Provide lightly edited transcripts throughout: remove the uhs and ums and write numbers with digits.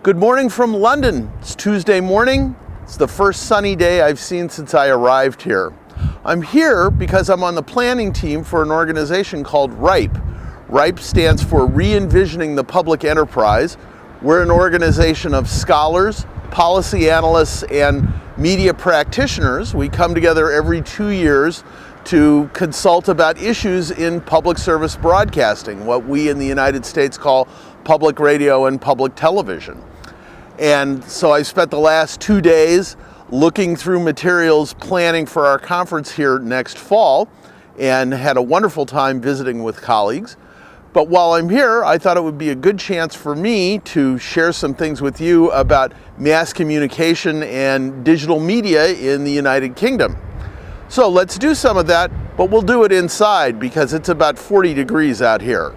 Good morning from London. It's Tuesday morning. It's the first sunny day I've seen since I arrived here. I'm here because I'm on the planning team for an organization called RIPE. RIPE stands for Re-envisioning the Public Enterprise. We're an organization of scholars, policy analysts, and media practitioners. We come together every 2 years to consult about issues in public service broadcasting, what we in the United States call public radio and public television. And so I spent the last 2 days looking through materials, planning for our conference here next fall, and had a wonderful time visiting with colleagues. But while I'm here, I thought it would be a good chance for me to share some things with you about mass communication and digital media in the United Kingdom. So let's do some of that, but we'll do it inside because it's about 40 degrees out here.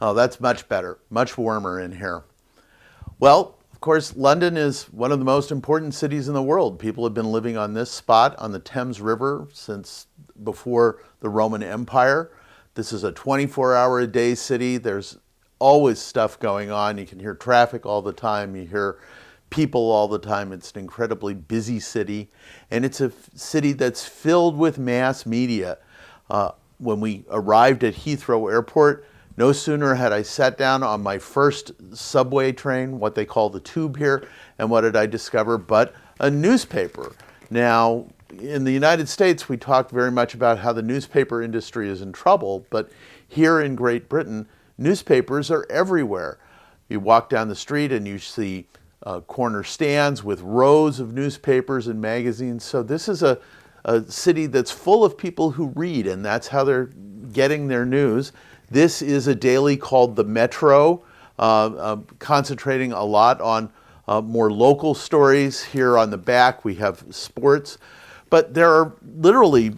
Oh, that's much better, much warmer in here. Well, of course, London is one of the most important cities in the world. People have been living on this spot on the Thames River since before the Roman Empire. This is a 24-hour-a-day city. There's always stuff going on. You can hear traffic all the time. You hear people all the time. It's an incredibly busy city. And it's a city that's filled with mass media. When we arrived at Heathrow Airport, no sooner had I sat down on my first subway train, what they call the tube here, and what did I discover but a newspaper. Now, in the United States, we talk very much about how the newspaper industry is in trouble, but here in Great Britain, newspapers are everywhere. You walk down the street and you see corner stands with rows of newspapers and magazines. So this is a city that's full of people who read, and that's how they're getting their news. This is a daily called The Metro, concentrating a lot on more local stories. Here on the back we have sports, but there are literally,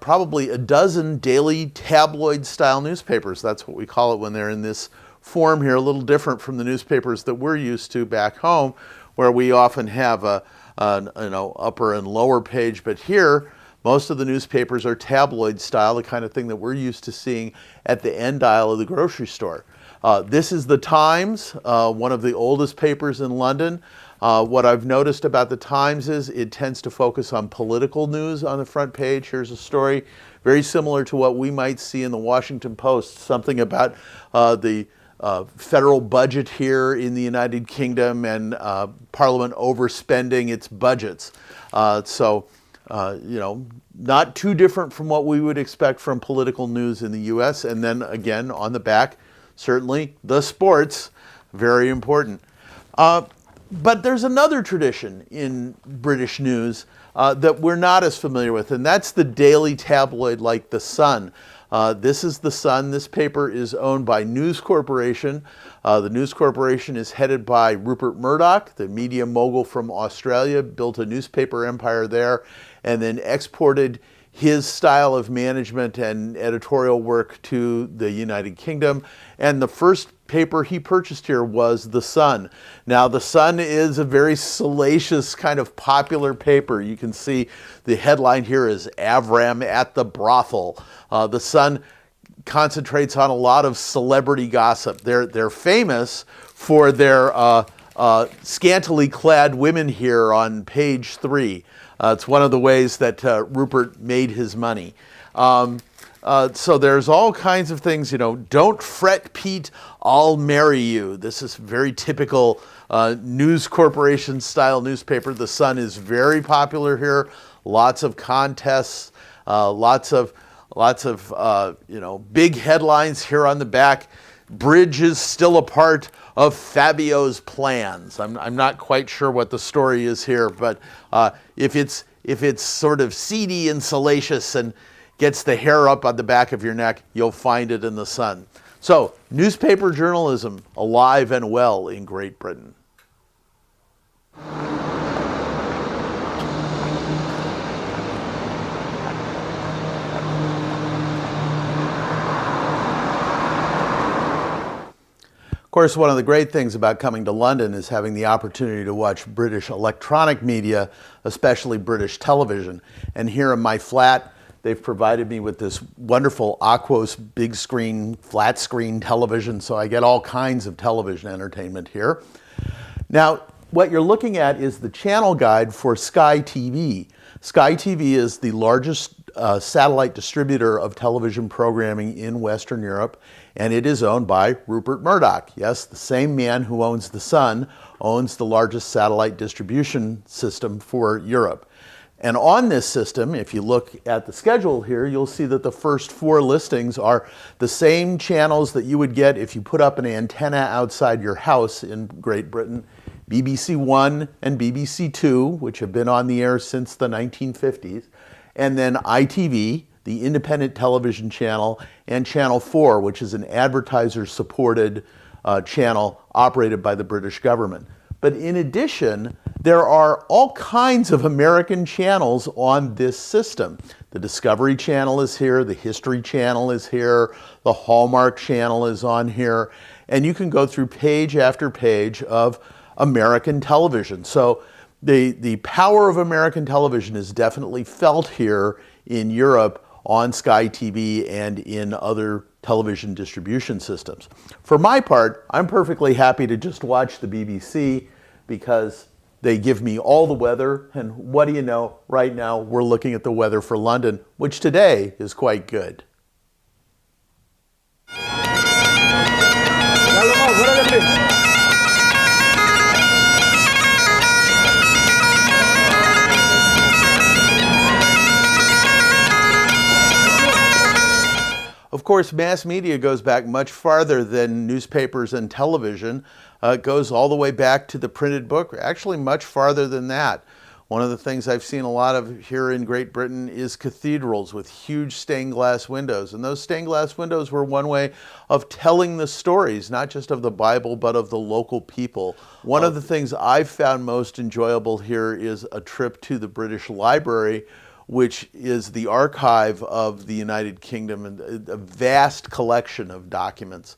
probably a dozen daily tabloid-style newspapers. That's what we call it when they're in this form here, a little different from the newspapers that we're used to back home, where we often have an upper and lower page, but here most of the newspapers are tabloid style, the kind of thing that we're used to seeing at the end aisle of the grocery store. This is the Times, one of the oldest papers in London. What I've noticed about the Times is it tends to focus on political news on the front page. Here's a story very similar to what we might see in the Washington Post, something about the federal budget here in the United Kingdom and Parliament overspending its budgets. Not too different from what we would expect from political news in the U.S. And then again, on the back, certainly the sports, very important. But there's another tradition in British news that we're not as familiar with, and that's the daily tabloid like The Sun. This is The Sun. This paper is owned by News Corporation. The News Corporation is headed by Rupert Murdoch, the media mogul from Australia, built a newspaper empire there, and then exported his style of management and editorial work to the United Kingdom. And the first paper he purchased here was The Sun. Now, The Sun is a very salacious kind of popular paper. You can see the headline here is Avram at the Brothel. The Sun concentrates on a lot of celebrity gossip. They're famous for their scantily clad women here on page 3. It's one of the ways that Rupert made his money. So there's all kinds of things, don't fret, Pete, I'll marry you. This is very typical News Corporation style newspaper. The Sun is very popular here. Lots of contests, lots of big headlines here on the back. Bridge is still a part of Fabio's plans. I'm not quite sure what the story is here, but if it's sort of seedy and salacious and gets the hair up on the back of your neck, you'll find it in The Sun. So, newspaper journalism alive and well in Great Britain. course, one of the great things about coming to London is having the opportunity to watch British electronic media, especially British television. And here in my flat, they've provided me with this wonderful Aquos big screen, flat screen television, so I get all kinds of television entertainment here. Now, what you're looking at is the channel guide for Sky TV. Sky TV is the largest satellite distributor of television programming in Western Europe, and it is owned by Rupert Murdoch. Yes, the same man who owns The Sun owns the largest satellite distribution system for Europe. And on this system, if you look at the schedule here, you'll see that the first 4 listings are the same channels that you would get if you put up an antenna outside your house in Great Britain. BBC One and BBC Two, which have been on the air since the 1950s, and then ITV, the independent television channel, and Channel 4, which is an advertiser-supported channel operated by the British government. But in addition, there are all kinds of American channels on this system. The Discovery Channel is here, the History Channel is here, the Hallmark Channel is on here, and you can go through page after page of American television. So the power of American television is definitely felt here in Europe on Sky TV and in other television distribution systems. For my part, I'm perfectly happy to just watch the BBC because they give me all the weather, and what do you know, right now we're looking at the weather for London, which today is quite good. Of course, mass media goes back much farther than newspapers and television. It goes all the way back to the printed book, actually much farther than that. One of the things I've seen a lot of here in Great Britain is cathedrals with huge stained glass windows. And those stained glass windows were one way of telling the stories, not just of the Bible, but of the local people. One of the things I've found most enjoyable here is a trip to the British Library, which is the archive of the United Kingdom and a vast collection of documents.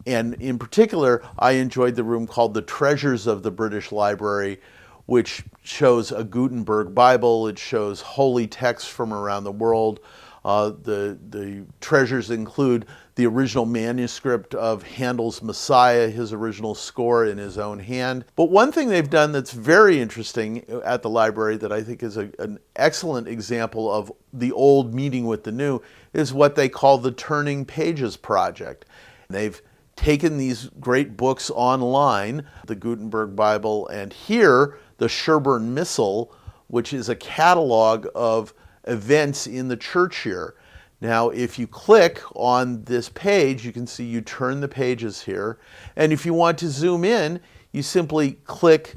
And in particular, I enjoyed the room called the Treasures of the British Library, which shows a Gutenberg Bible. It shows holy texts from around the world. The treasures include the original manuscript of Handel's Messiah, his original score in his own hand. But one thing they've done that's very interesting at the library that I think is an excellent example of the old meeting with the new is what they call the Turning Pages Project. They've taken these great books online, the Gutenberg Bible, and here the Sherborne Missal, which is a catalog of events in the church here. Now, if you click on this page, you can see you turn the pages here. And if you want to zoom in, you simply click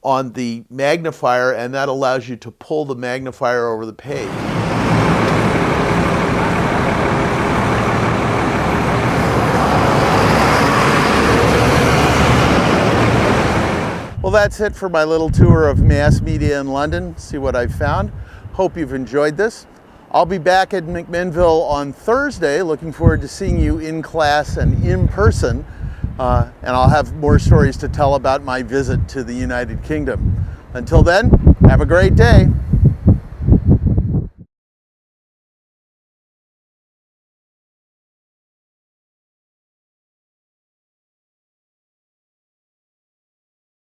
on the magnifier, and that allows you to pull the magnifier over the page. Well, that's it for my little tour of mass media in London. See what I've found. Hope you've enjoyed this. I'll be back at McMinnville on Thursday. Looking forward to seeing you in class and in person. And I'll have more stories to tell about my visit to the United Kingdom. Until then, have a great day.